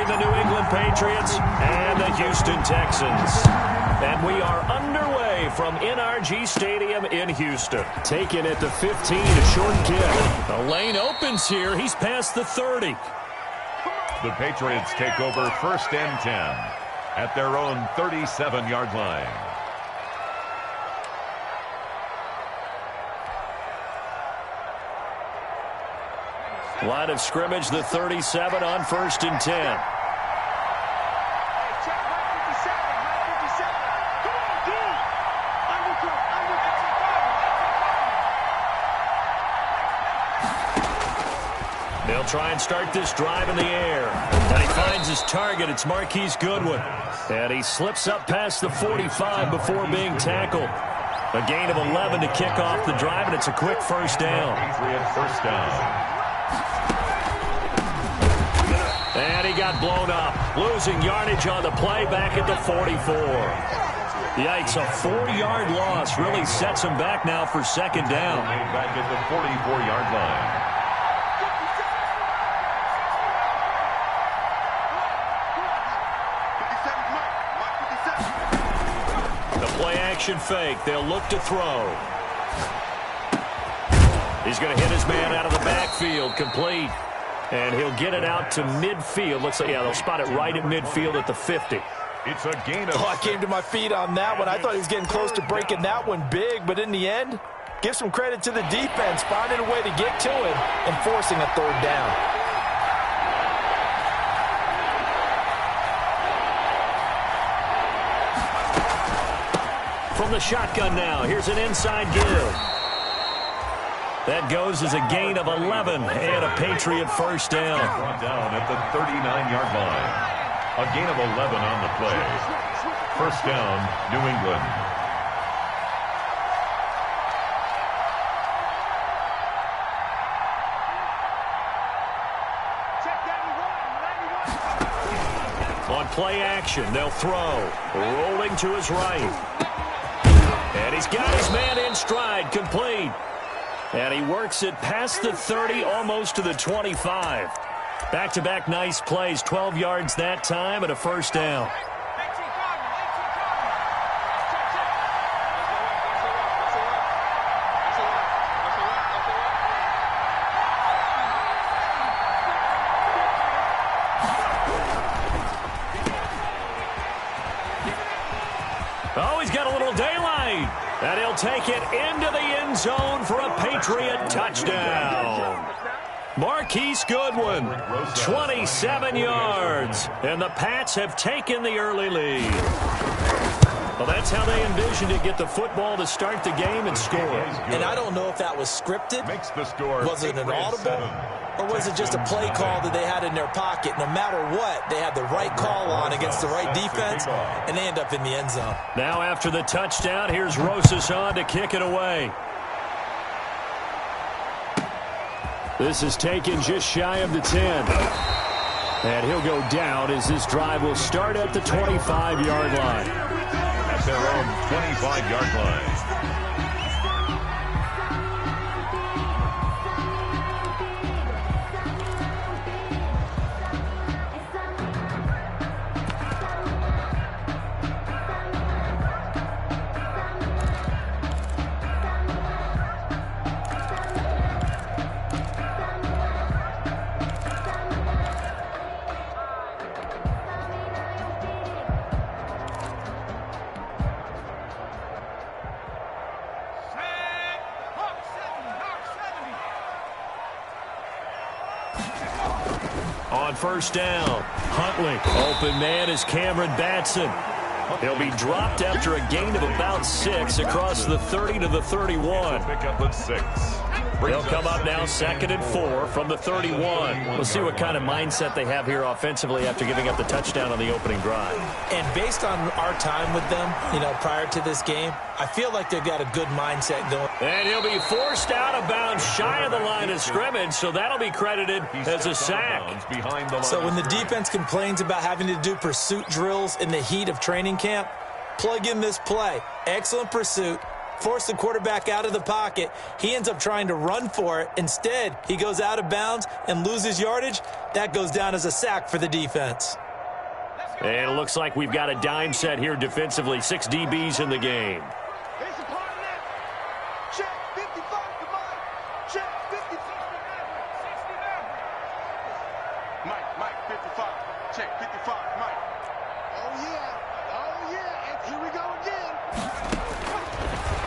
between the New England Patriots and the Houston Texans. And we are underway from NRG Stadium in Houston. Taken at the 15, a short kick. The lane opens here. He's past the 30. The Patriots take over 1st and 10 at their own 37-yard line. Line of scrimmage, the 37 on 1st and 10. They'll try and start this drive in the air. And he finds his target. It's Marquise Goodwin. And he slips up past the 45 before being tackled. A gain of 11 to kick off the drive, and it's a quick first down. Patriot first down. And he got blown up. Losing yardage on the play back at the 44. Yikes, a 4-yard loss really sets him back now for 2nd down. Back at the 44-yard line. Action fake. They'll look to throw. He's going to hit his man out of the backfield. Complete. And he'll get it out to midfield. Looks like, yeah, they'll spot it right at midfield at the 50. It's a gain of... I came to my feet on that one. I thought he was getting close to breaking that one big, but in the end, give some credit to the defense, finding a way to get to it and forcing a 3rd down. From the shotgun now, here's an inside give. That goes as a gain of 11 and a Patriot first down. Brought down at the 39-yard line. A gain of 11 on the play. First down, New England. On play action, they'll throw. Rolling to his right. And he's got his man in stride, complete. And he works it past the 30, almost to the 25. Back-to-back nice plays, 12 yards that time and a first down. Oh, he's got a little daylight. And he'll take it into the end zone for a Patriot touchdown. Marquise Goodwin, 27 yards. And the Pats have taken the early lead. Well, that's how they envisioned to get the football to start the game and score. And I don't know if that was scripted. Makes the score. Was it an audible? Or was it just a play call that they had in their pocket? No matter what, they had the right call on against the right defense, and they end up in the end zone. Now after the touchdown, here's Rosas on to kick it away. This is taken just shy of the 10. And he'll go down as this drive will start at the 25-yard line. At their own 25-yard line. On first down, Huntley. Open man is Cameron Batson. He'll be dropped after a gain of about 6 across the 30 to the 31. Pick up at 6. They'll come up now 2nd and 4 from the 31. We'll see what kind of mindset they have here offensively after giving up the touchdown on the opening drive. And based on our time with them, prior to this game, I feel like they've got a good mindset going. And he'll be forced out of bounds shy of the line of scrimmage, so that'll be credited as a sack. So when the defense complains about having to do pursuit drills in the heat of training camp, plug in this play. Excellent pursuit, force the quarterback out of the pocket. He ends up trying to run for it. Instead, he goes out of bounds and loses yardage. That goes down as a sack for the defense. And it looks like we've got a dime set here defensively. 6 DBs in the game.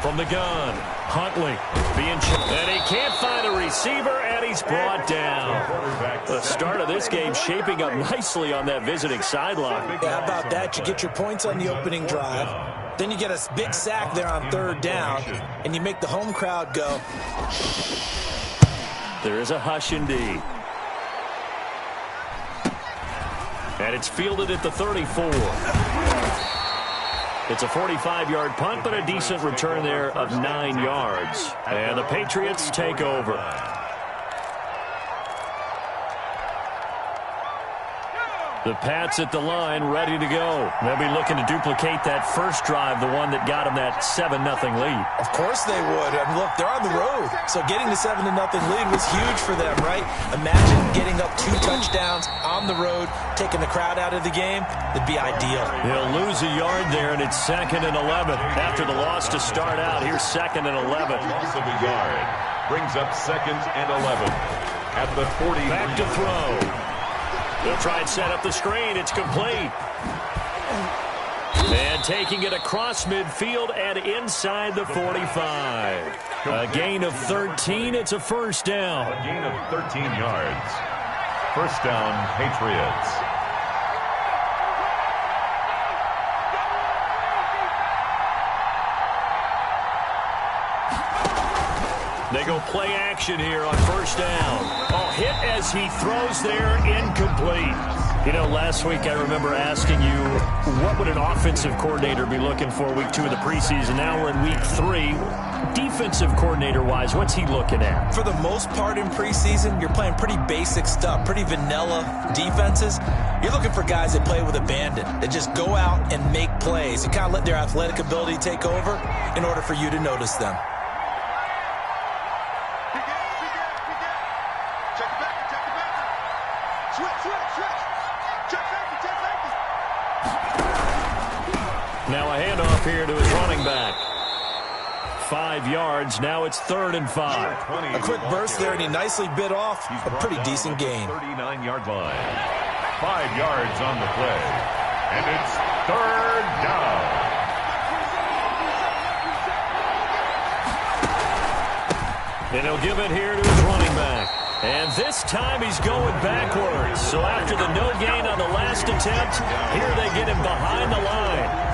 From the gun, Huntley and he can't find a receiver, and he's brought down. The start of this game shaping up nicely on that visiting sideline. Yeah, how about that? You get your points on the opening drive. Then you get a big sack there on 3rd down, and you make the home crowd go. There is a hush indeed. And it's fielded at the 34. It's a 45-yard punt, but a decent return there of 9 yards. And the Patriots take over. The Pats at the line, ready to go. They'll be looking to duplicate that first drive, the one that got them that 7-0 lead. Of course they would. I mean, look, they're on the road. So getting the 7-0 lead was huge for them, right? Imagine getting up 2 touchdowns on the road, taking the crowd out of the game. It'd be ideal. They'll lose a yard there, and it's 2nd and 11. After the loss to start out, here's 2nd and 11. Loss of a yard brings up 2nd and 11 at the 40. Back to throw. They'll try and set up the screen. It's complete. And taking it across midfield and inside the 45. A gain of 13. It's a first down. A gain of 13 yards. First down, Patriots. They go play action here on first down. Oh, hit as he throws there, incomplete. You know, last week I remember asking you, what would an offensive coordinator be looking for week 2 of the preseason? Now we're in week 3. Defensive coordinator-wise, what's he looking at? For the most part in preseason, you're playing pretty basic stuff, pretty vanilla defenses. You're looking for guys that play with abandon, that just go out and make plays. You kind of let their athletic ability take over in order for you to notice them. Now a handoff here to his running back. 5 yards. Now it's 3rd and 5. A quick burst there, and he nicely bit off a pretty decent gain. 39-yard line. 5 yards on the play. And it's 3rd down. And he'll give it here to his running back. And this time he's going backwards. So after the no gain on the last attempt, here they get him behind the line.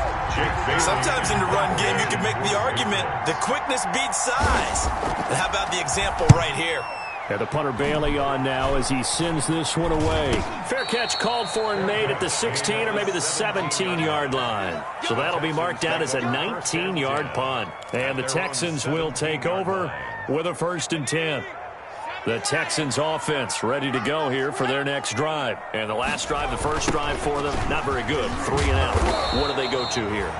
Sometimes in the run game, you can make the argument the quickness beats size. And how about the example right here? And the punter Bailey on now as he sends this one away. Fair catch called for and made at the 16 or maybe the 17-yard line. So that'll be marked down as a 19-yard punt. And the Texans will take over with a 1st and 10. The Texans offense ready to go here for their next drive. And the last drive, the first drive for them, not very good. 3 and out. What do they go to here?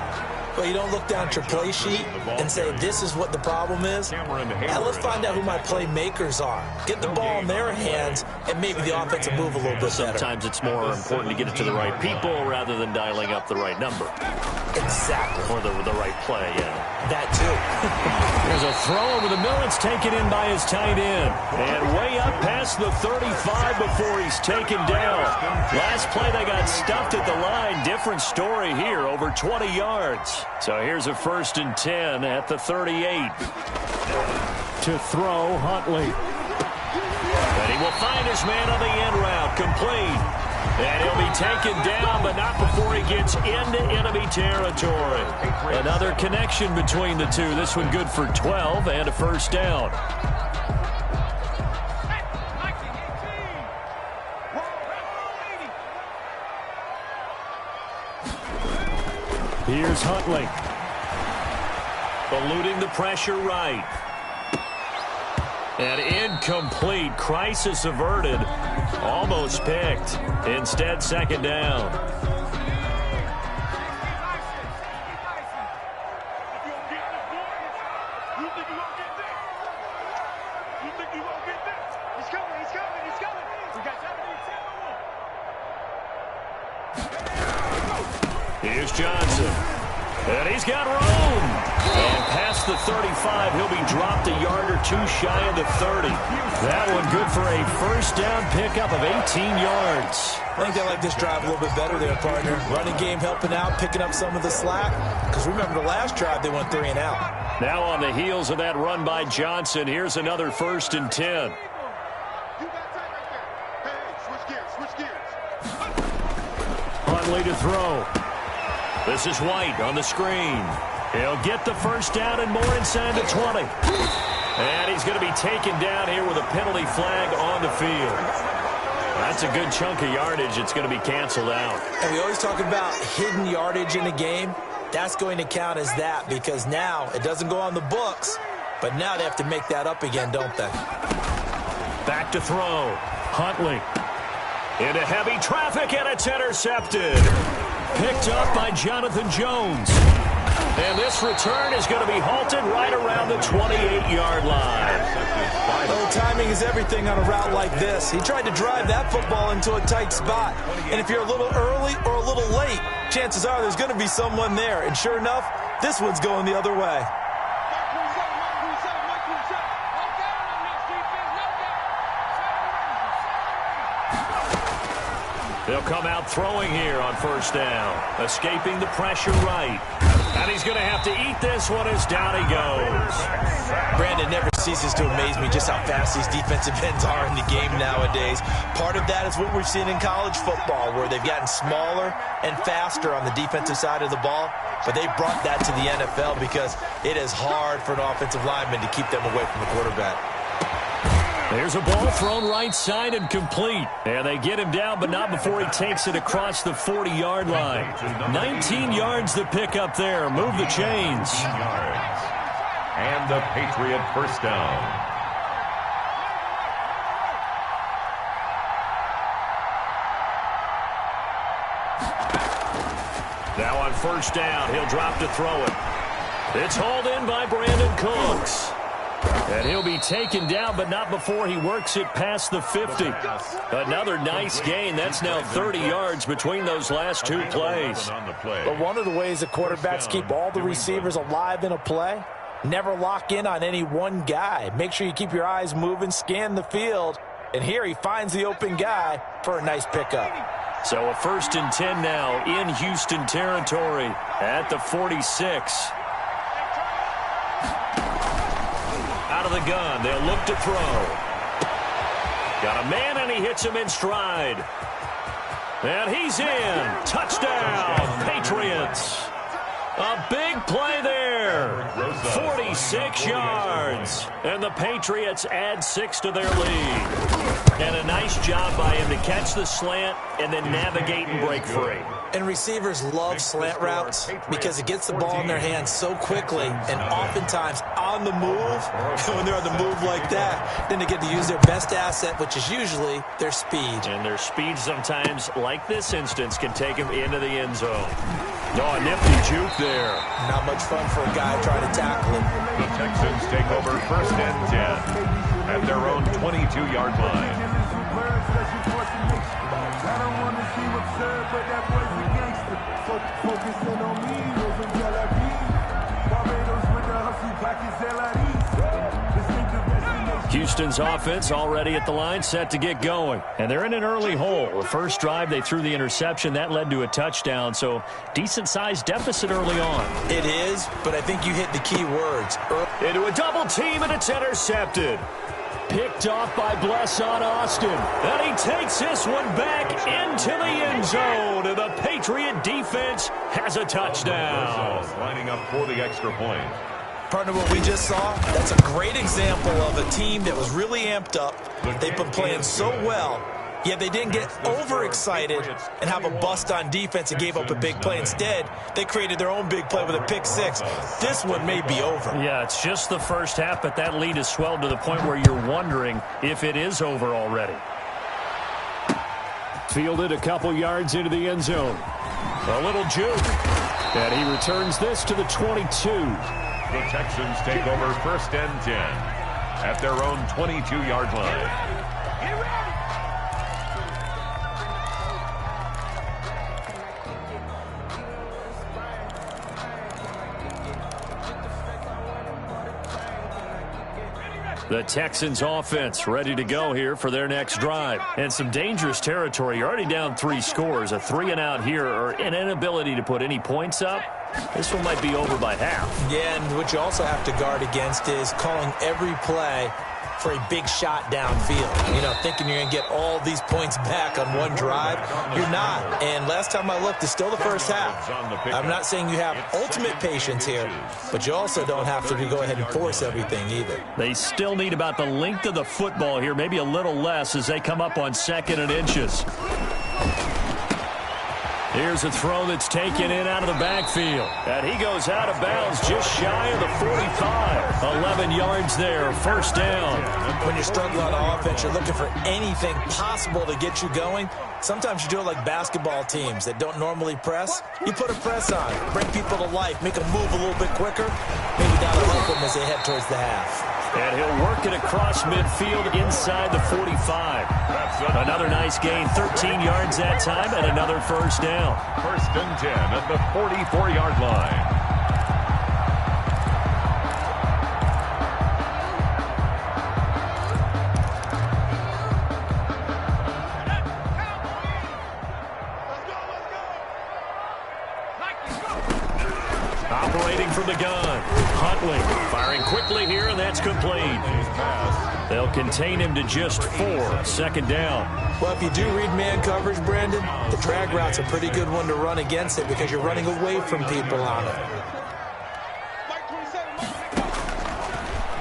Well, you don't look down at your play sheet and say, this is what the problem is. Now, let's find out who my playmakers are. Get the ball in their hands, and maybe the offense will move a little bit better. Sometimes it's more important to get it to the right people rather than dialing up the right number. Exactly. Or the right play, yeah. That, too. There's a throw over the middle. It's taken in by his tight end. And way up past the 35 before he's taken down. Last play, they got stuffed at the line. Different story here, over 20 yards. So here's a 1st and 10 at the 38. To throw, Huntley. And he will find his man on the end route, complete. And he'll be taken down, but not before he gets into enemy territory. Another connection between the two. This one good for 12 and a first down. Here's Huntley. Eluding the pressure right. And incomplete. Crisis averted. Almost picked. Instead, 2nd down. Here's Johnson. And he's got room. And past the 35, he'll be dropped a yard or two shy of the 30. That one good for a first down pickup of 18 yards. I think they like this drive a little bit better there, partner. Running game helping out, picking up some of the slack. Because remember, the last drive, they went 3 and out. Now on the heels of that run by Johnson, here's another 1st and 10. Huntley to throw. This is White on the screen. He'll get the first down and more inside the 20. And he's going to be taken down here with a penalty flag on the field. That's a good chunk of yardage. It's going to be canceled out. And we always talk about hidden yardage in the game. That's going to count as that because now it doesn't go on the books, but now they have to make that up again, don't they? Back to throw. Huntley. Into heavy traffic, and it's intercepted. Picked up by Jonathan Jones. And this return is going to be halted right around the 28-yard line. Well, timing is everything on a route like this. He tried to drive that football into a tight spot. And if you're a little early or a little late, chances are there's going to be someone there. And sure enough, this one's going the other way. They'll come out throwing here on first down. Escaping the pressure right. And he's going to have to eat this one as down he goes. Brandon, never ceases to amaze me just how fast these defensive ends are in the game nowadays. Part of that is what we've seen in college football, where they've gotten smaller and faster on the defensive side of the ball. But they brought that to the NFL because it is hard for an offensive lineman to keep them away from the quarterback. There's a ball thrown right side and complete. And they get him down, but not before he takes it across the 40-yard line. 19 yards the pick up there. Move the chains. And the Patriot first down. Now on first down, he'll drop to throw it. It's hauled in by Brandon Cooks. And he'll be taken down, but not before he works it past the 50. Another nice gain. That's now 30 yards between those last two plays. But one of the ways the quarterbacks keep all the receivers alive in a play, never lock in on any one guy. Make sure you keep your eyes moving, scan the field. And here he finds the open guy for a nice pickup. So a 1st and 10 now in Houston territory at the 46. Out of the gun, they'll look to throw. Got a man, and he hits him in stride. And he's in. Touchdown, Patriots. A big play there. 46 yards. And the Patriots add 6 to their lead. And a nice job by him to catch the slant and then navigate and break free. And receivers love slant routes because it gets the ball in their hands so quickly and oftentimes on the move. When they're on the move like that, then they get to use their best asset, which is usually their speed. And their speed sometimes, like this instance, can take them into the end zone. Oh, a nifty juke there. Not much fun for a guy trying to tackle him. The Texans take over 1st and 10 at their own 22-yard line. Houston's offense already at the line, set to get going. And they're in an early hole. The first drive, they threw the interception. That led to a touchdown, so decent-sized deficit early on. It is, but I think you hit the key words. Into a double team, and it's intercepted. Picked off by Bless on Austin. And he takes this one back into the end zone. And the Patriot defense has a touchdown. Lining up for the extra point. Partner, what we just saw, that's a great example of a team that was really amped up. They've been playing so well, yet they didn't get overexcited and have a bust on defense and gave up a big play. Instead, they created their own big play with a pick six. This one may be over. Yeah, it's just the first half, but that lead has swelled to the point where you're wondering if it is over already. Fielded a couple yards into the end zone. A little juke. And he returns this to the 22. The Texans take over 1st and 10 at their own 22-yard line. The Texans offense ready to go here for their next drive. And some dangerous territory. You're already down 3 scores. A 3-and-out here or an inability to put any points up. This one might be over by half. Yeah, and what you also have to guard against is calling every play for a big shot downfield. You know, thinking you're going to get all these points back on one drive. You're not. And last time I looked, it's still the first half. I'm not saying you have ultimate patience here, but you also don't have to go ahead and force everything either. They still need about the length of the football here, maybe a little less as they come up on 2nd and inches. Here's a throw that's taken in out of the backfield. And he goes out of bounds just shy of the 45. 11 yards there, first down. When you're struggling on offense, you're looking for anything possible to get you going. Sometimes you do it like basketball teams that don't normally press. You put a press on, bring people to life, make them move a little bit quicker. Maybe that'll help them as they head towards the half. And he'll work it across midfield inside the 45. Another nice gain, 13 yards that time, and another first down. 1st and 10 at the 44-yard line. Operating from the gun. Huntley firing quickly here, and that's complete. They'll contain him to just 4. 2nd down. Well, if you do read man coverage, Brandon, the drag route's a pretty good one to run against it because you're running away from people on it.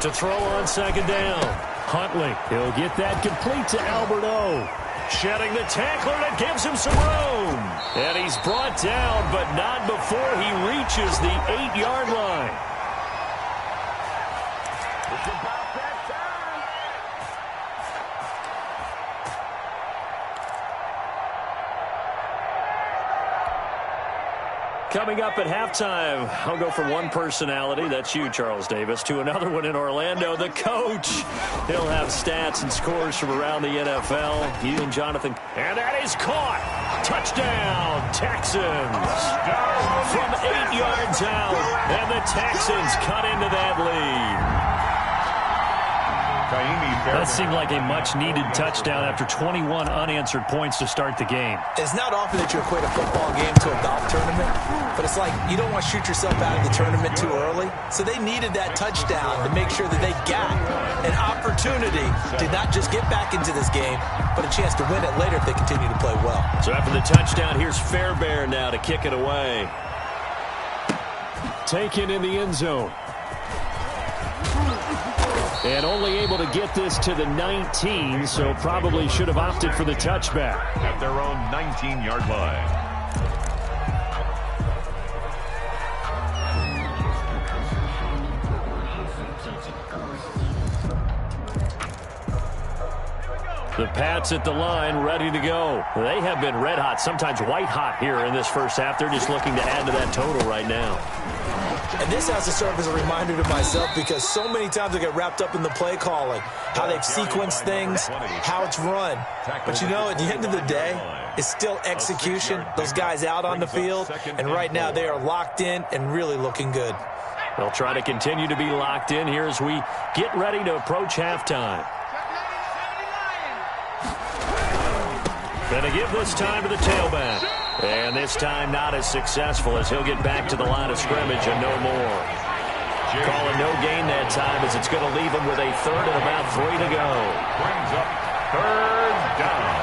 To throw on 2nd down. Huntley, he'll get that complete to Alberto. Shedding the tackler that gives him some room. And he's brought down, but not before he reaches the 8-yard line. Coming up at halftime, I'll go from one personality, that's you, Charles Davis, to another one in Orlando, the coach. He'll have stats and scores from around the NFL. You and Jonathan. And that is caught. Touchdown, Texans. From 8 yards out, and the Texans cut into that lead. That seemed like a much-needed touchdown after 21 unanswered points to start the game. It's not often that you equate a football game to a golf tournament, but it's like you don't want to shoot yourself out of the tournament too early. So they needed that touchdown to make sure that they got an opportunity to not just get back into this game, but a chance to win it later if they continue to play well. So after the touchdown, here's Fairbairn now to kick it away. Taken in the end zone. And only able to get this to the 19, so probably should have opted for the touchback. At their own 19-yard line. The Pats at the line, ready to go. They have been red hot, sometimes white hot here in this first half. They're just looking to add to that total right now. And this has to serve as a reminder to myself because so many times I get wrapped up in the play calling, how they've sequenced things, how it's run. But you know, at the end of the day, it's still execution. Those guys out on the field, and right now they are locked in and really looking good. They'll try to continue to be locked in here as we get ready to approach halftime. Gonna give this time to the tailback. And this time not as successful as he'll get back to the line of scrimmage and no more. Calling no gain that time as it's going to leave him with a 3rd and about 3 to go. Brings up 3rd down.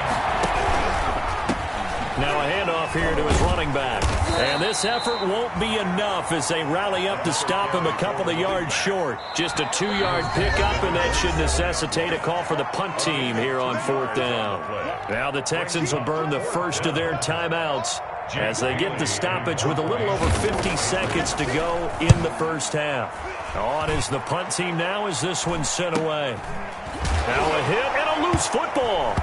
Now a handoff here to his running back. And this effort won't be enough as they rally up to stop him a couple of yards short. Just a 2-yard pickup, and that should necessitate a call for the punt team here on 4th down. Now the Texans will burn the first of their timeouts as they get the stoppage with a little over 50 seconds to go in the first half. On is the punt team now as this one's sent away. Now a hit and a loose football.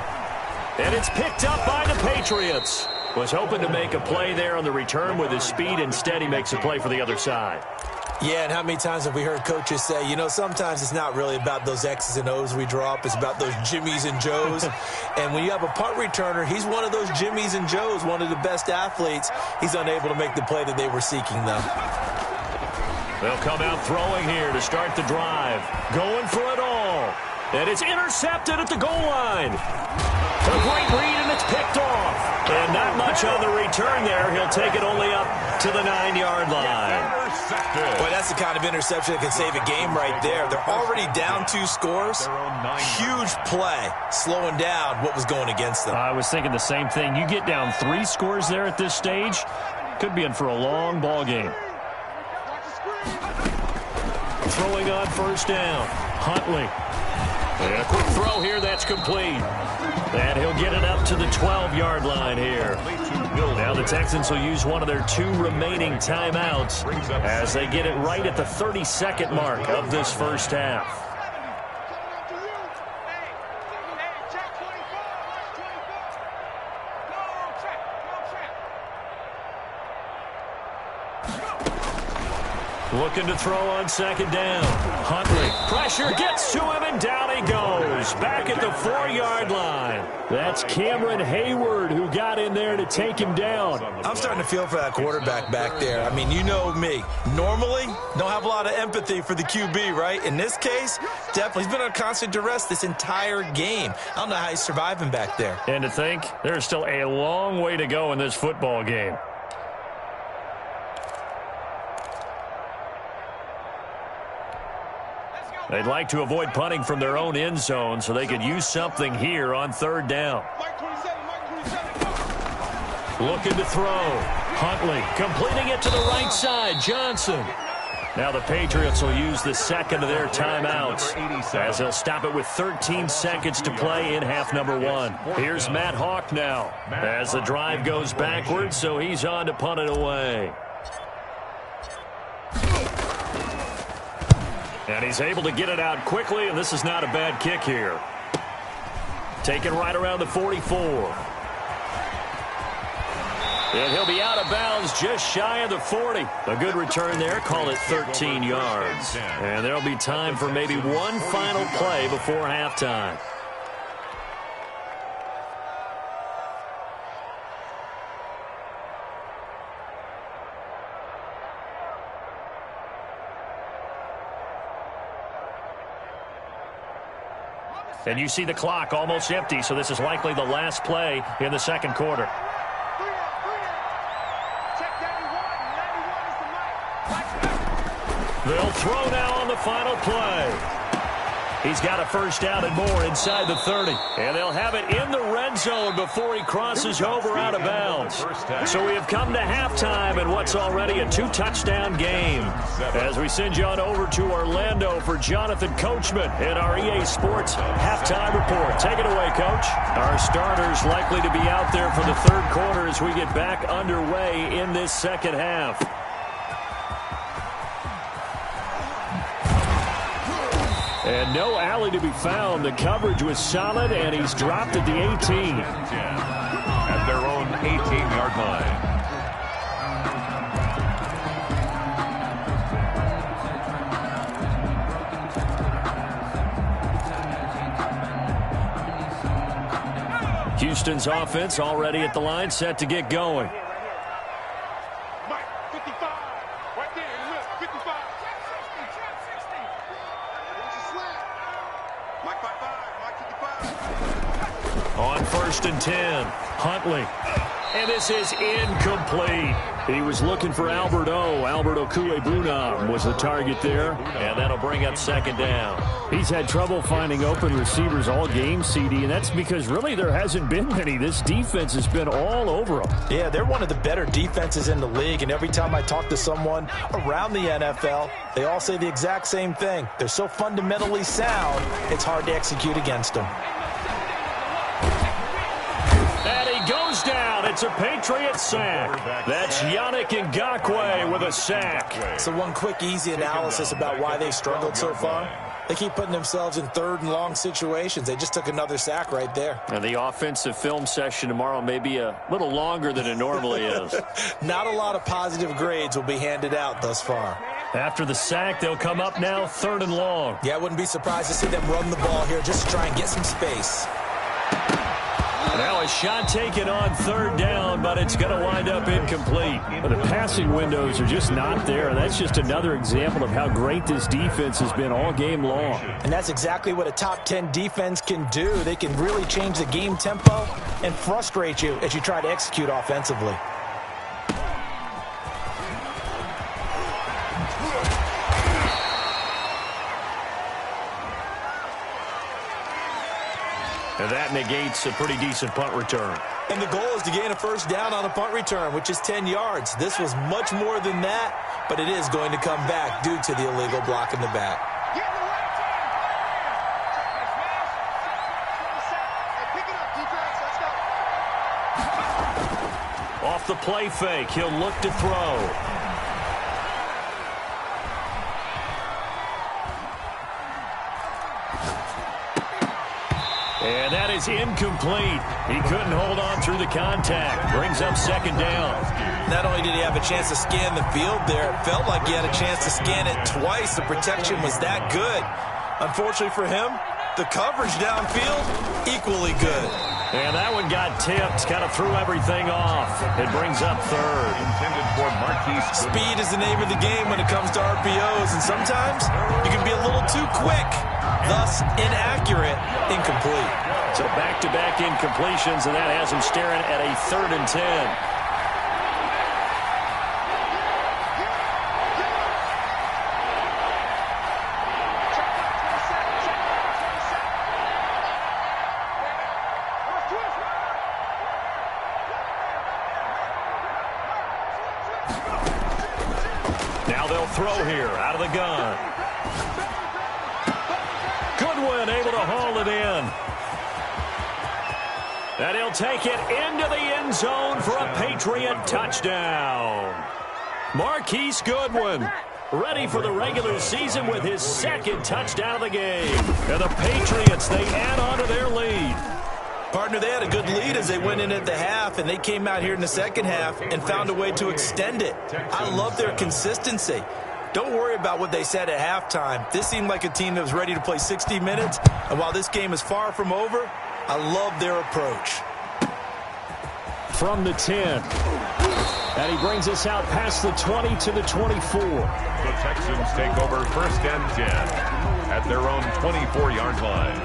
And it's picked up by the Patriots. Was hoping to make a play there on the return with his speed. Instead, he makes a play for the other side. Yeah, and how many times have we heard coaches say, you know, sometimes it's not really about those X's and O's we draw up. It's about those Jimmies and Joes. And when you have a punt returner, he's one of those Jimmies and Joes, one of the best athletes. He's unable to make the play that they were seeking, though. They'll come out throwing here to start the drive. Going for it all. And it's intercepted at the goal line. A great read, and it's picked off. And not much on the return there. He'll take it only up to the 9-yard line. Boy, that's the kind of interception that can save a game right there. They're already down 2 scores. Huge play, slowing down what was going against them. I was thinking the same thing. You get down 3 scores there at this stage, could be in for a long ball game. Throwing on first down. Huntley. And a quick throw here, that's complete. And he'll get it up to the 12-yard line here. Now the Texans will use one of their 2 remaining timeouts as they get it right at the 32nd mark of this first half. Looking to throw on second down. Huntley. Pressure gets to him, and down he goes. Back at the 4-yard line. That's Cameron Hayward who got in there to take him down. I'm starting to feel for that quarterback back there. I mean, you know me. Normally, don't have a lot of empathy for the QB, right? In this case, definitely. He's been on constant duress this entire game. I don't know how he's surviving back there. And to think, there's still a long way to go in this football game. They'd like to avoid punting from their own end zone so they could use something here on third down. Looking to throw. Huntley completing it to the right side. Johnson. Now the Patriots will use the second of their timeouts as they'll stop it with 13 seconds to play in half number 1. Here's Matt Hawk now as the drive goes backwards, so he's on to punt it away. And he's able to get it out quickly, and this is not a bad kick here. Taken right around the 44. And he'll be out of bounds just shy of the 40. A good return there, call it 13 yards. And there'll be time for maybe one final play before halftime. And you see the clock almost empty, so this is likely the last play in the second quarter. They'll throw now on the final play. He's got a first down and more inside the 30. And they'll have it in the red zone before he crosses over out of bounds. So we have come to halftime in what's already a 2-touchdown game. As we send you on over to Orlando for Jonathan Coachman in our EA Sports halftime report. Take it away, Coach. Our starters likely to be out there for the third quarter as we get back underway in this second half. And no alley to be found. The coverage was solid, and he's dropped at the 18. At their own 18-yard line. Houston's offense already at the line, set to get going. On 1st and 10, Huntley. And this is incomplete. He was looking for Alberto. Alberto Cuebrunam was the target there. And that'll bring up second down. He's had trouble finding open receivers all game, CD, and that's because really there hasn't been many. This defense has been all over them. Yeah, they're one of the better defenses in the league, and every time I talk to someone around the NFL, they all say the exact same thing. They're so fundamentally sound, it's hard to execute against them. And he goes down. It's a Patriot sack. That's Yannick Ngakoue with a sack. So one quick, easy analysis about why they struggled so far. They keep putting themselves in third and long situations. They just took another sack right there. And the offensive film session tomorrow may be a little longer than it normally is. Not a lot of positive grades will be handed out thus far. After the sack, they'll come up now 3rd and long. Yeah, I wouldn't be surprised to see them run the ball here just to try and get some space. Now a shot taken on third down, but it's going to wind up incomplete. The passing windows are just not there. That's just another example of how great this defense has been all game long. And that's exactly what a top 10 defense can do. They can really change the game tempo and frustrate you as you try to execute offensively. And that negates a pretty decent punt return. And the goal is to gain a first down on a punt return, which is 10 yards. This was much more than that, but it is going to come back due to the illegal block in the back. Off the play fake, he'll look to throw. And that is incomplete. He couldn't hold on through the contact. Brings up second down. Not only did he have a chance to scan the field there, it felt like he had a chance to scan it twice. The protection was that good. Unfortunately for him, the coverage downfield, equally good. And that one got tipped, kind of threw everything off. It brings up third. Intended for Marquise. Speed is the name of the game when it comes to RPOs, and sometimes you can be a little too quick, thus inaccurate, incomplete. So back-to-back incompletions, and that has him staring at a 3rd and 10. Now they'll throw here out of the gun. Goodwin able to haul it in. And he'll take it into the end zone for a Patriot touchdown. Marquise Goodwin ready for the regular season with his 2nd touchdown of the game. And the Patriots, they add on to their lead. Partner, they had a good lead as they went in at the half, and they came out here in the second half and found a way to extend it. I love their consistency. Don't worry about what they said at halftime. This seemed like a team that was ready to play 60 minutes, and while this game is far from over, I love their approach. From the 10. And he brings us out past the 20 to the 24. The Texans take over 1st and 10 at their own 24-yard line.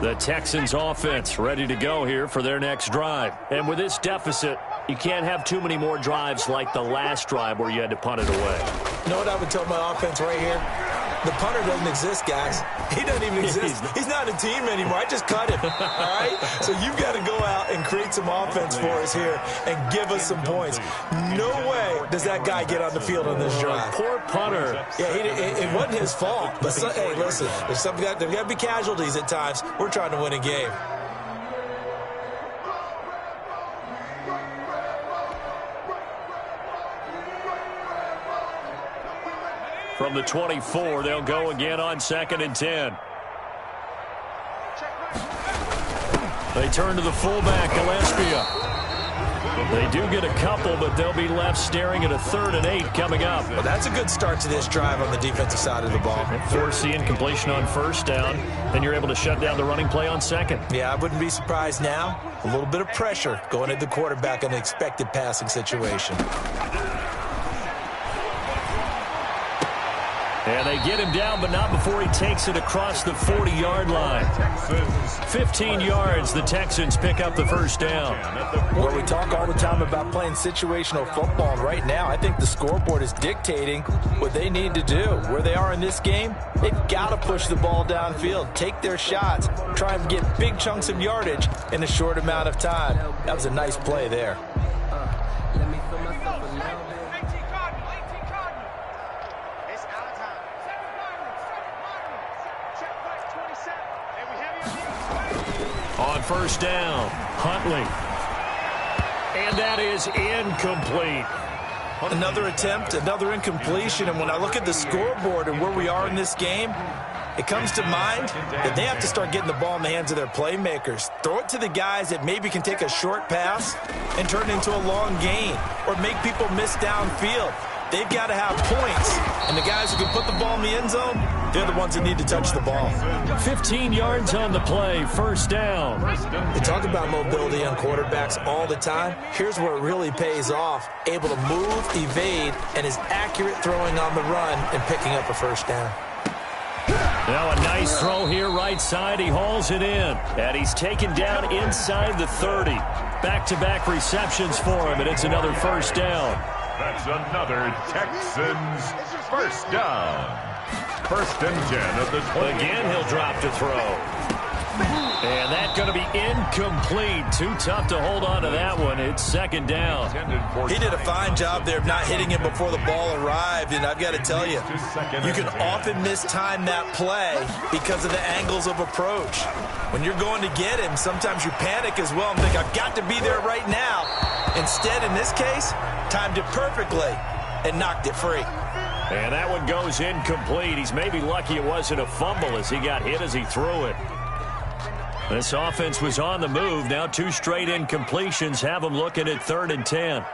The Texans offense ready to go here for their next drive. And with this deficit, you can't have too many more drives like the last drive where you had to punt it away. You know what I would tell my offense right here? The punter doesn't exist, guys. He doesn't even exist. He's not a team anymore. I just cut him, all right? So you've got to go out and create some offense for us here and give us some points. No way does that guy get on the field on this drive. Poor punter. Yeah, it wasn't his fault. But, hey, listen, there's got to be casualties at times. We're trying to win a game. From the 24, they'll go again on 2nd and 10. They turn to the fullback, Gillespie. They do get a couple, but they'll be left staring at a 3rd and 8 coming up. Well, that's a good start to this drive on the defensive side of the ball. Force the incompletion on 1st down, then you're able to shut down the running play on 2nd. Yeah, I wouldn't be surprised now. A little bit of pressure going at the quarterback in an expected passing situation. And they get him down, but not before he takes it across the 40-yard line. 15 yards, the Texans pick up the 1st down. Well, we talk all the time about playing situational football, and right now I think the scoreboard is dictating what they need to do. Where they are in this game, they've got to push the ball downfield, take their shots, try and get big chunks of yardage in a short amount of time. That was a nice play there. On 1st down, Huntley. And that is incomplete. Another attempt, another incompletion, and when I look at the scoreboard and where we are in this game, it comes to mind that they have to start getting the ball in the hands of their playmakers. Throw it to the guys that maybe can take a short pass and turn it into a long gain or make people miss downfield. They've got to have points, and the guys who can put the ball in the end zone, they're the ones that need to touch the ball. 15 yards on the play, first down. They talk about mobility on quarterbacks all the time. Here's where it really pays off. Able to move, evade, and is accurate throwing on the run and picking up a first down. Now a nice throw here right side. He hauls it in. And he's taken down inside the 30. Back-to-back receptions for him, and it's another first down. That's another Texans first down. First and 10 of the 20. Again, he'll drop to throw. And that's going to be incomplete. Too tough to hold on to that one. It's second down. He did a fine job there of not hitting him before the ball arrived, and I've got to tell you, you can often mistime that play because of the angles of approach. When you're going to get him, sometimes you panic as well and think, I've got to be there right now. Instead, in this case, timed it perfectly and knocked it free. And that one goes incomplete. He's maybe lucky it wasn't a fumble as he got hit as he threw it. This offense was on the move. Now 2 straight incompletions have them looking at 3rd and 10.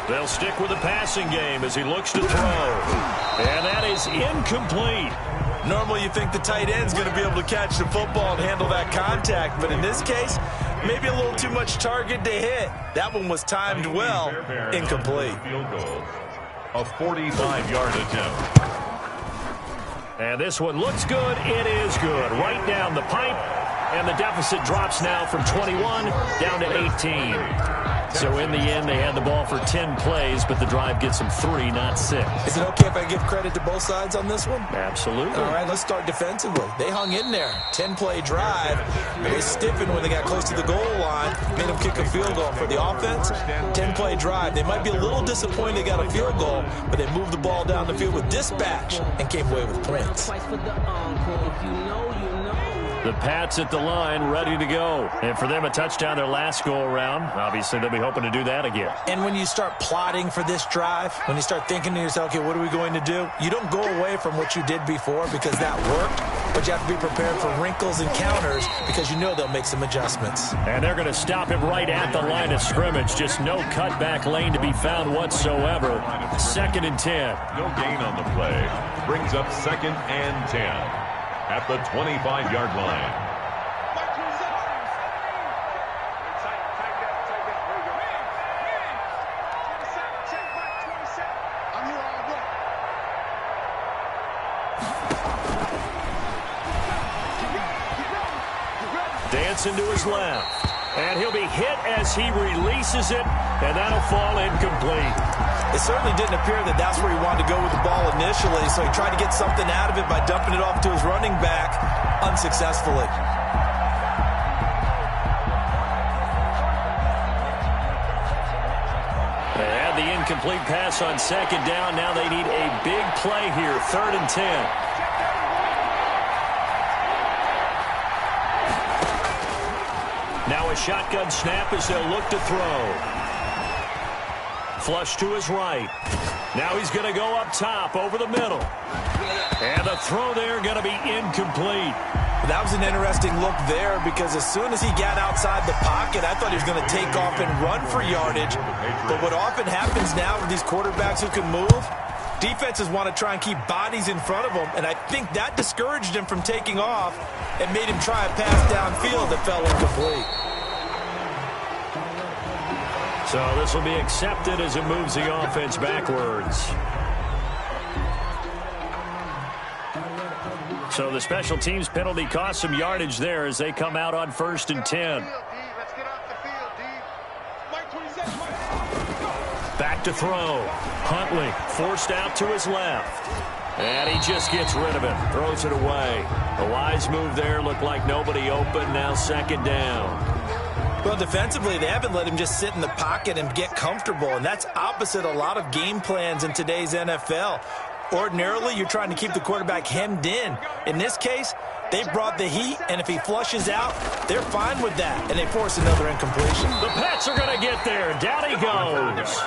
They'll stick with the passing game as he looks to throw. And that is incomplete. Normally you think the tight end's going to be able to catch the football and handle that contact, but in this case, maybe a little too much target to hit. That one was timed well, incomplete. Field goal, a 45-yard attempt. And this one looks good. It is good. Right down the pipe. And the deficit drops now from 21 down to 18. So in the end, they had the ball for 10 plays, but the drive gets them 3, not 6. Is it okay if I give credit to both sides on this one? Absolutely. All right, let's start defensively. They hung in there. 10-play drive. They stiffened when they got close to the goal line, made them kick a field goal. For the offense, 10-play drive. They might be a little disappointed they got a field goal, but they moved the ball down the field with dispatch and came away with points. The Pats at the line, ready to go. And for them, a touchdown their last go-around. Obviously, they'll be hoping to do that again. And when you start plotting for this drive, when you start thinking to yourself, okay, what are we going to do? You don't go away from what you did before because that worked, but you have to be prepared for wrinkles and counters because you know they'll make some adjustments. And they're going to stop him right at the line of scrimmage. Just no cutback lane to be found whatsoever. 2nd and 10. No gain on the play. Brings up 2nd and 10. At the 25-yard line. Dancing to his left. And he'll be hit as he releases it, and that'll fall incomplete. It certainly didn't appear that that's where he wanted to go with the ball initially, so he tried to get something out of it by dumping it off to his running back unsuccessfully. They had the incomplete pass on 2nd down. Now they need a big play here, 3rd and 10. Now a shotgun snap as they'll look to throw. Flush to his right. Now he's going to go up top over the middle. And the throw there going to be incomplete. That was an interesting look there because as soon as he got outside the pocket, I thought he was going to take off and run for yardage. But what often happens now with these quarterbacks who can move, defenses want to try and keep bodies in front of them, and I think that discouraged him from taking off and made him try a pass downfield that fell incomplete. So this will be accepted as it moves the offense backwards. So the special teams penalty cost some yardage there as they come out on 1st and 10. Back to throw. Huntley forced out to his left. And he just gets rid of it. Throws it away. A wise move there. Looked like nobody open. Now 2nd down. Well, defensively, they haven't let him just sit in the pocket and get comfortable, and that's opposite a lot of game plans in today's NFL. Ordinarily, you're trying to keep the quarterback hemmed in. In this case, They brought the heat, and if he flushes out, they're fine with that, and they force another incompletion. The Pats are going to get there. Down he goes.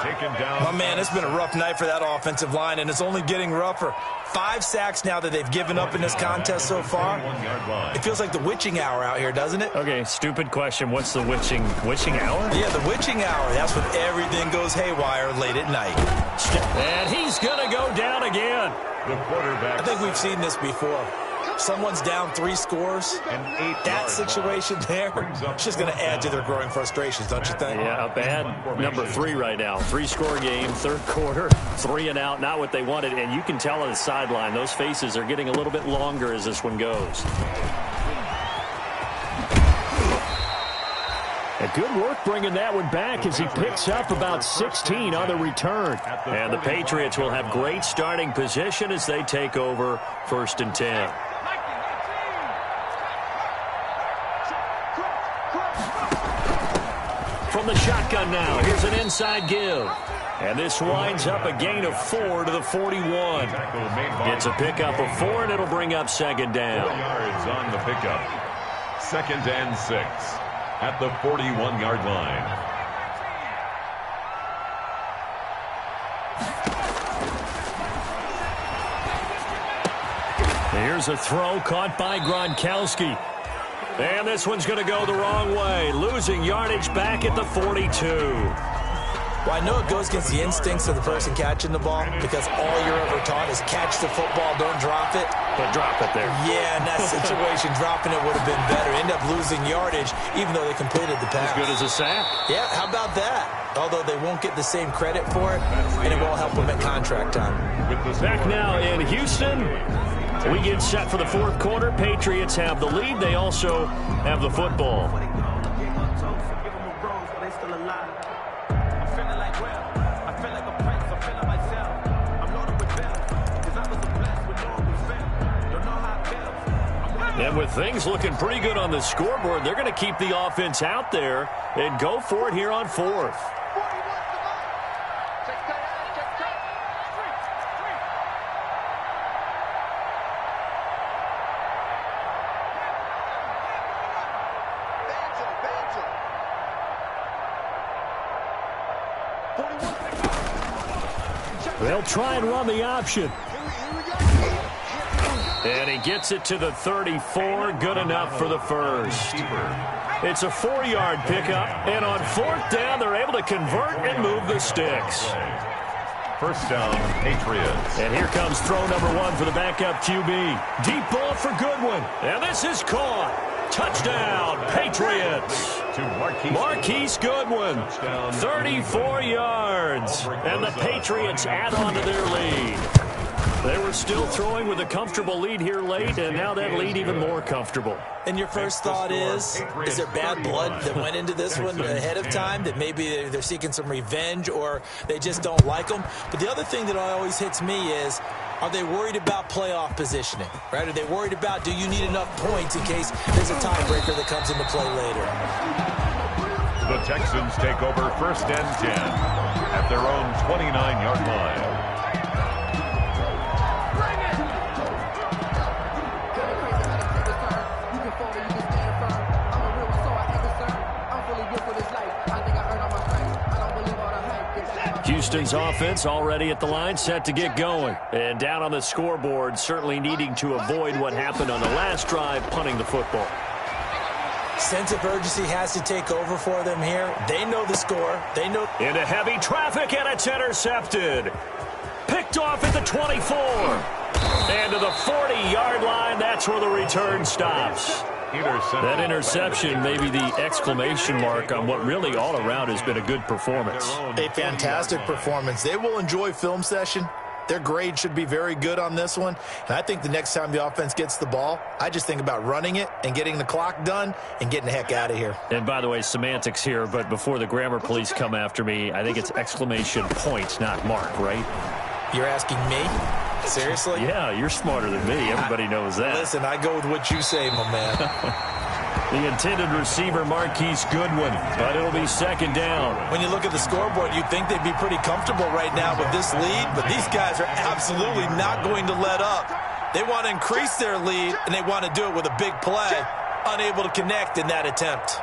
Oh, man, it's been a rough night for that offensive line, and it's only getting rougher. 5 sacks now that they've given up in this contest so far. It feels like the witching hour out here, doesn't it? Okay, stupid question. What's the witching hour? Yeah, the witching hour. That's when everything goes haywire late at night. And he's going to go down again. The quarterback. I think we've seen this before. Someone's down 3 scores. That situation there, it's just going to add to their growing frustrations, don't you think? Yeah, a bad number 3 right now. 3-score game, third quarter, 3 and out, not what they wanted. And you can tell on the sideline, those faces are getting a little bit longer as this one goes. And good work bringing that one back as he picks up about 16 on the return. And the Patriots will have great starting position as they take over 1st and 10. From the shotgun now, here's an inside give. And this winds up a gain of 4 to the 41. It's a pickup of 4, and it'll bring up 2nd down. 4 yards on the pickup. 2nd and 6 at the 41-yard line. Here's a throw caught by Gronkowski. And this one's going to go the wrong way, losing yardage back at the 42. Well, I know it goes against the instincts of the person catching the ball because all you're ever taught is catch the football, don't drop it. But drop it there. Yeah, in that situation, dropping it would have been better. End up losing yardage even though they completed the pass. As good as a sack. Yeah, how about that? Although they won't get the same credit for it, and it won't help them at contract time. Back now in Houston. We get set for the 4th quarter. Patriots have the lead. They also have the football. And with things looking pretty good on the scoreboard, they're going to keep the offense out there and go for it here on 4th. They'll try and run the option. And he gets it to the 34. Good enough for the first. It's a 4-yard pickup. And on 4th down, they're able to convert and move the sticks. 1st down, Patriots. And here comes throw number 1 for the backup QB. Deep ball for Goodwin. And this is caught. Touchdown, Patriots. To Marquise Goodwin, 34 yards. And the Patriots add on to their lead. They were still throwing with a comfortable lead here late, and now that lead even more comfortable. And your first thought is there bad blood that went into this one ahead of time, that maybe they're seeking some revenge or they just don't like them? But the other thing that always hits me is, are they worried about playoff positioning, right? Are they worried about, do you need enough points in case there's a tiebreaker that comes into play later? The Texans take over 1st and 10 at their own 29-yard line. Houston's offense already at the line, set to get going. And down on the scoreboard, certainly needing to avoid what happened on the last drive, punting the football. Sense of urgency has to take over for them here. They know the score. They know. Into heavy traffic, and it's intercepted. Picked off at the 24. And to the 40-yard line, that's where the return stops. That interception may be the exclamation mark on what really all around has been a good performance. A fantastic performance. They will enjoy film session. Their grade should be very good on this one. And I think the next time the offense gets the ball, I just think about running it and getting the clock done and getting the heck out of here. And by the way, semantics here, but before the grammar police come after me, I think it's exclamation point, not mark, right? You're asking me? Seriously? Yeah, you're smarter than me. Everybody knows that. Listen, I go with what you say, my man. The intended receiver, Marquise Goodwin, but it'll be 2nd down. When you look at the scoreboard, you'd think they'd be pretty comfortable right now with this lead, but these guys are absolutely not going to let up. They want to increase their lead, and they want to do it with a big play. Unable to connect in that attempt.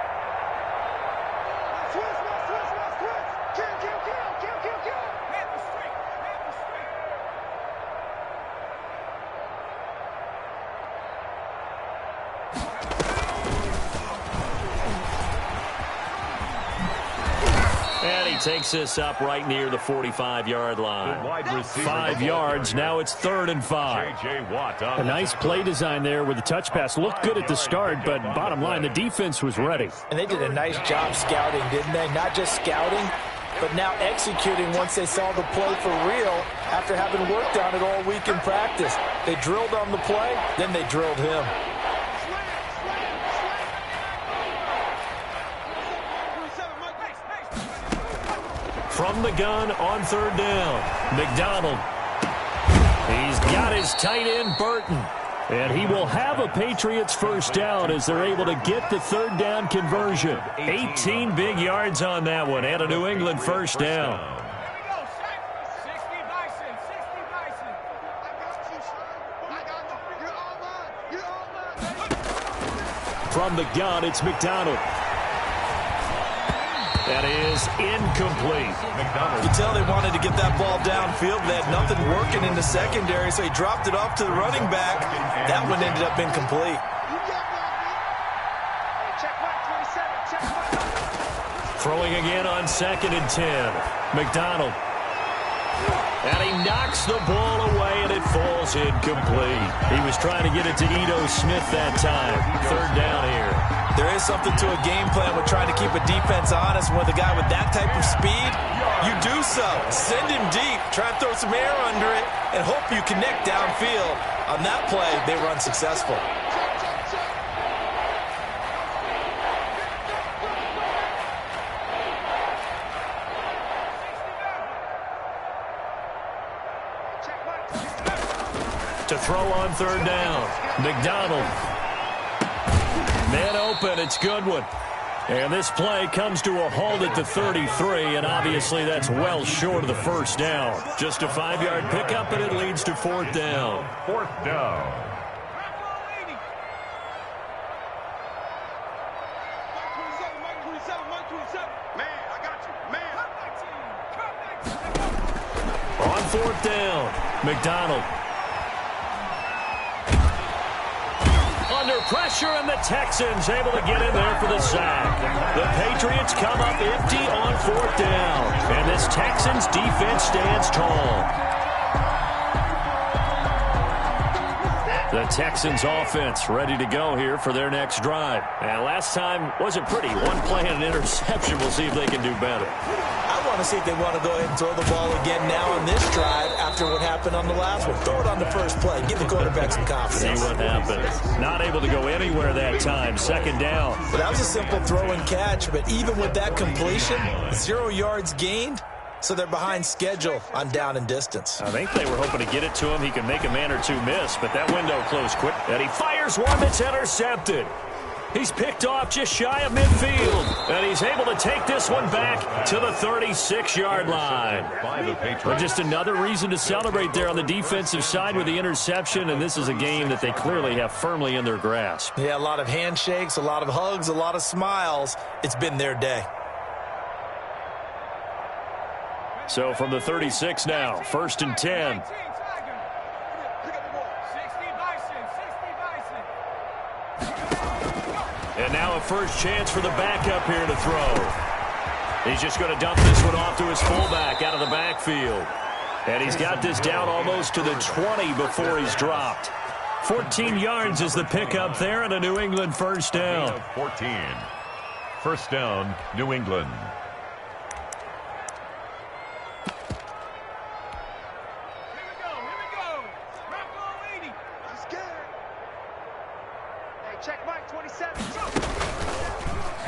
And he takes this up right near the 45-yard line. 5 yards. Now it's 3rd and 5. A nice play design there with the touch pass. Looked good at the start, but bottom line, the defense was ready. And they did a nice job scouting, didn't they? Not just scouting, but now executing once they saw the play for real after having worked on it all week in practice. They drilled on the play, then they drilled him. From the gun on 3rd down, McDonald. He's got his tight end, Burton. And he will have a Patriots first down as they're able to get the 3rd down conversion. 18 big yards on that one and a New England first down. From the gun, it's McDonald. That is incomplete. You tell they wanted to get that ball downfield. They had nothing working in the secondary, so he dropped it off to the running back. That one ended up incomplete. Throwing again on 2nd and 10. McDonald. And he knocks the ball away, and it falls incomplete. He was trying to get it to Ito Smith that time. 3rd down here. There is something to a game plan with trying to keep a defense honest. With a guy with that type of speed, you do so. Send him deep, try and throw some air under it, and hope you connect downfield. On that play, they were unsuccessful. To throw on 3rd down, McDonald. Man open, it's Goodwin. And this play comes to a halt at the 33, and obviously that's well short of the first down. Just a 5-yard pickup, and it leads to 4th down. 4th down. On 4th down, McDonald. Under pressure, and the Texans able to get in there for the sack. The Patriots come up empty on 4th down, and this Texans defense stands tall. The Texans offense ready to go here for their next drive. And last time wasn't pretty. One play and an interception. We'll see if they can do better. I want to see if they want to go ahead and throw the ball again now on this drive after what happened on the last one. Throw it on the first play. Give the quarterback some confidence. See what happens. Not able to go anywhere that time. 2nd down. But that was a simple throw and catch. But even with that completion, 0 yards gained. So they're behind schedule on down and distance. I think they were hoping to get it to him. He can make a man or two miss, but that window closed quick. And he fires one that's intercepted. He's picked off just shy of midfield. And he's able to take this one back to the 36-yard line. But just another reason to celebrate there on the defensive side with the interception. And this is a game that they clearly have firmly in their grasp. Yeah, a lot of handshakes, a lot of hugs, a lot of smiles. It's been their day. So from the 36 now, 1st and 10. And now a first chance for the backup here to throw. He's just going to dump this one off to his fullback out of the backfield. And he's got this down almost to the 20 before he's dropped. 14 yards is the pickup there, and a New England first down. 14. First down, New England.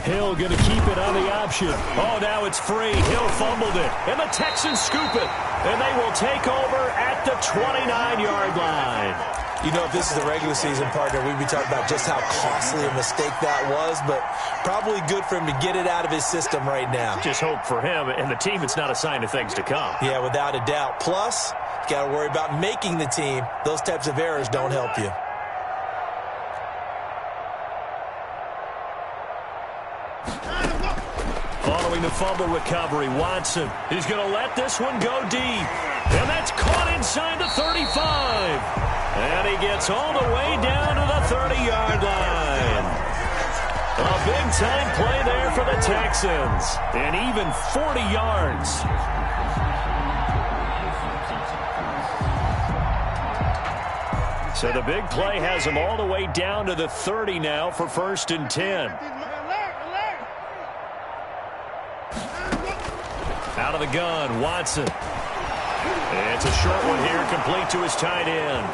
Hill going to keep it on the option. Oh, now it's free. Hill fumbled it. And the Texans scoop it. And they will take over at the 29-yard line. You know, if this is the regular season, partner, we'd be talking about just how costly a mistake that was, but probably good for him to get it out of his system right now. Just hope for him and the team it's not a sign of things to come. Yeah, without a doubt. Plus, you got to worry about making the team. Those types of errors don't help you. Following the fumble recovery, Watson is going to let this one go deep. And that's caught inside the 35. And he gets all the way down to the 30-yard line. A big-time play there for the Texans. And even 40 yards. So the big play has him all the way down to the 30 now for 1st and 10. Out of the gun, Watson. It's a short one here, complete to his tight end.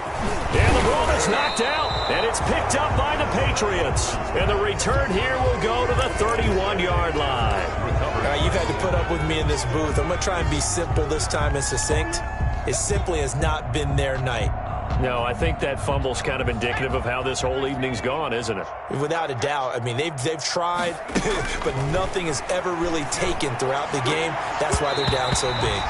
And the ball is knocked out, and it's picked up by the Patriots. And the return here will go to the 31-yard line. You've had to put up with me in this booth. I'm going to try and be simple this time and succinct. It simply has not been their night. No, I think that fumble's kind of indicative of how this whole evening's gone, isn't it? Without a doubt. I mean, they've tried, but nothing is ever really taken throughout the game. That's why they're down so big.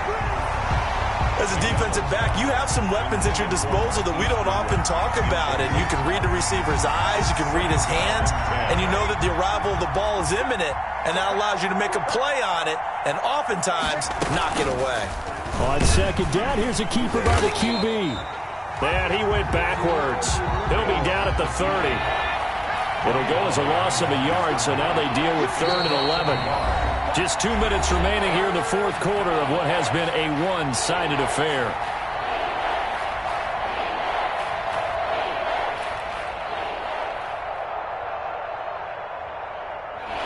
As a defensive back, you have some weapons at your disposal that we don't often talk about, and you can read the receiver's eyes, you can read his hands, and you know that the arrival of the ball is imminent, and that allows you to make a play on it, and oftentimes knock it away. On second down, here's a keeper by the QB. And he went backwards. He'll be down at the 30. It'll go as a loss of a yard, so now they deal with 3rd and 11. Just 2 minutes remaining here in the 4th quarter of what has been a one-sided affair.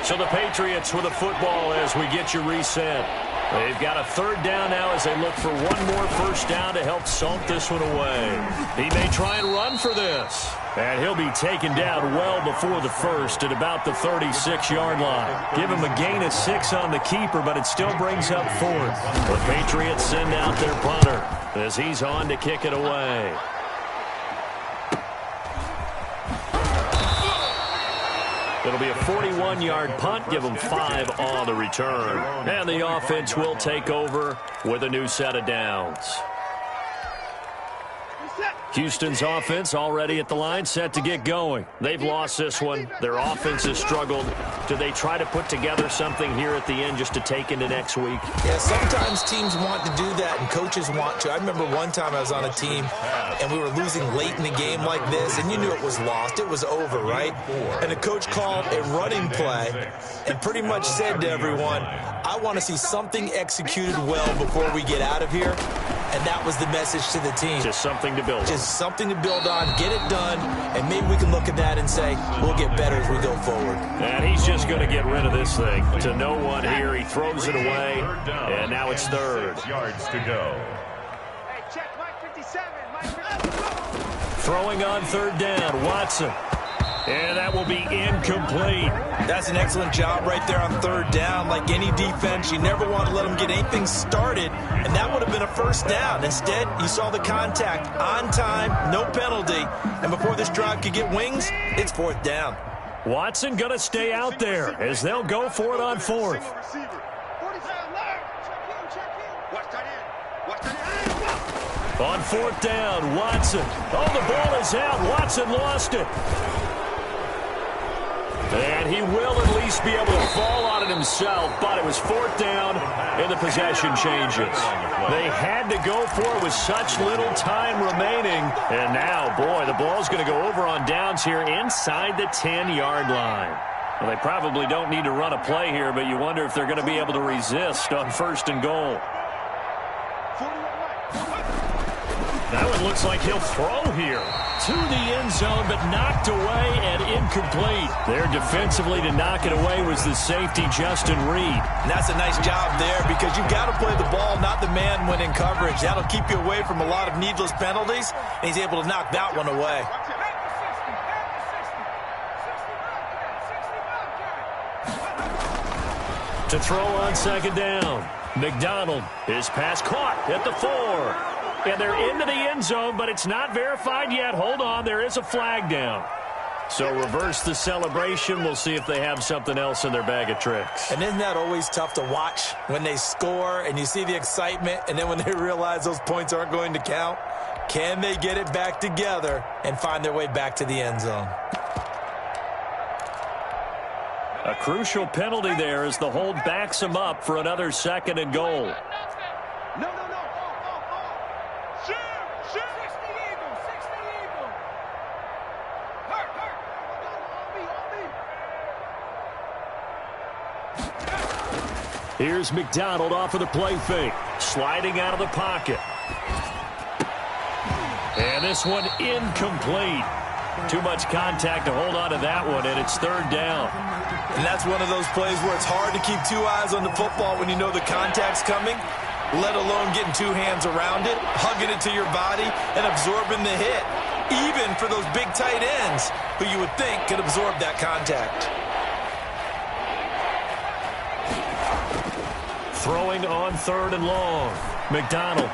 So the Patriots with the football as we get you reset. They've got a 3rd down now as they look for one more 1st down to help salt this one away. He may try and run for this. And he'll be taken down well before the 1st at about the 36-yard line. Give him a gain of 6 on the keeper, but it still brings up 4th. The Patriots send out their punter as he's on to kick it away. It'll be a 41-yard punt, give them 5 on the return. And the offense will take over with a new set of downs. Houston's offense already at the line, set to get going. They've lost this one. Their offense has struggled. Do they try to put together something here at the end just to take into next week? Yeah, sometimes teams want to do that and coaches want to. I remember one time I was on a team and we were losing late in the game like this, and you knew it was lost. It was over, right? And the coach called a running play and pretty much said to everyone, I want to see something executed well before we get out of here. And that was the message to the team. Just something to build on. Just something to build on, get it done, and maybe we can look at that and say, we'll get better as we go forward. And he's just going to get rid of this thing. To no one here, he throws it away, and now it's 3rd. 6 yards to go. Hey, check Mike 57. Mike 57. Throwing on 3rd down, Watson. And that will be incomplete. That's an excellent job right there on 3rd down. Like any defense, you never want to let them get anything started, and that would have been a 1st down. Instead, you saw the contact on time, no penalty, and before this drive could get wings, it's 4th down. Watson going to stay out there as they'll go for it on 4th. On 4th down, Watson. Oh, the ball is out. Watson lost it. And he will at least be able to fall on it himself, but it was 4th down, and the possession changes. They had to go for it with such little time remaining. And now, boy, the ball's going to go over on downs here inside the 10-yard line. Well, they probably don't need to run a play here, but you wonder if they're going to be able to resist on 1st and goal. That one looks like he'll throw here. To the end zone, but knocked away and incomplete. There defensively to knock it away was the safety, Justin Reed. And that's a nice job there because you've got to play the ball, not the man when in coverage. That'll keep you away from a lot of needless penalties, and he's able to knock that one away. To throw on 2nd down. McDonald, his pass caught at the 4. And they're into the end zone, but it's not verified yet. Hold on, there is a flag down. So reverse the celebration. We'll see if they have something else in their bag of tricks. And isn't that always tough to watch when they score and you see the excitement, and then when they realize those points aren't going to count? Can they get it back together and find their way back to the end zone? A crucial penalty there as the hold backs them up for another 2nd and goal. No. Shoot. 60 Eagles. Hurt. On me. Here's McDonald off of the play fake. Sliding out of the pocket. And this one incomplete. Too much contact to hold on to that one, and it's 3rd down. And that's one of those plays where it's hard to keep 2 eyes on the football when you know the contact's coming, let alone getting 2 hands around it, hugging it to your body, and absorbing the hit, even for those big tight ends who you would think could absorb that contact. Throwing on 3rd and long. McDonald.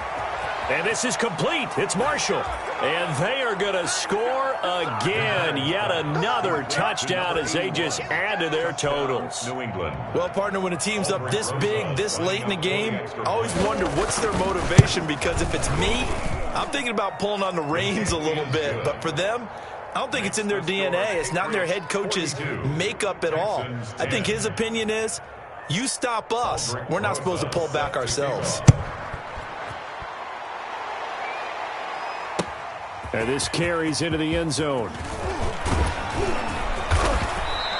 And this is complete. It's Marshall. And they are going to score again. Yet another touchdown as they just add to their totals. New England. Well, partner, when a team's up this big, this late in the game, I always wonder what's their motivation, because if it's me, I'm thinking about pulling on the reins a little bit. But for them, I don't think it's in their DNA. It's not in their head coach's makeup at all. I think his opinion is, you stop us, we're not supposed to pull back ourselves. And this carries into the end zone.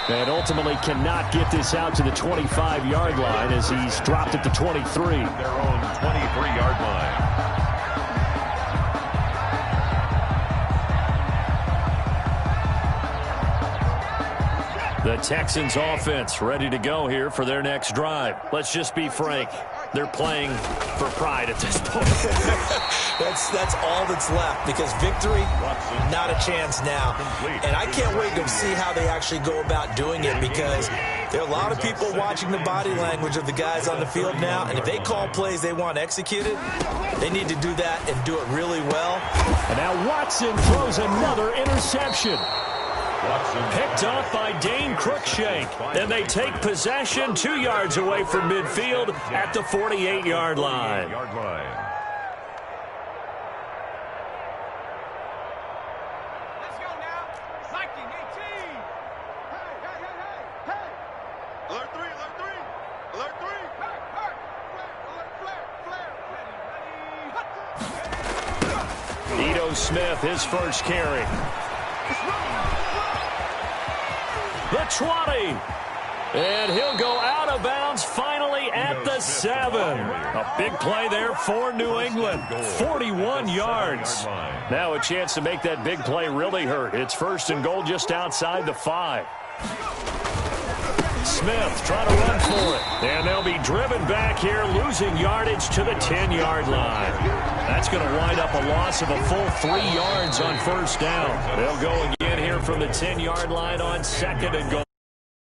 And ultimately cannot get this out to the 25-yard line as he's dropped at the 23. Their own 23-yard line. The Texans offense ready to go here for their next drive. Let's just be frank. They're playing for pride at this point. That's all that's left, because victory, not a chance now. And I can't wait to see how they actually go about doing it, because there are a lot of people watching the body language of the guys on the field now, and if they call plays they want executed, they need to do that and do it really well. And now Watson throws another interception. Picked off by Dane Cruikshank. And they take possession 2 yards away from midfield at the 48-yard line. Let's go now. Viking 18. Hey. Alert 3. Alert 3. Hurt. Flare. Ito Smith, his first carry. The 20. And he'll go out of bounds finally at the 7. A big play there for New England. 41 yards. Now a chance to make that big play really hurt. It's 1st and goal just outside the 5. Smith trying to run for it. And they'll be driven back here, losing yardage to the 10-yard line. That's going to wind up a loss of a full 3 yards on 1st down. They'll go again here from the 10-yard line on 2nd and goal.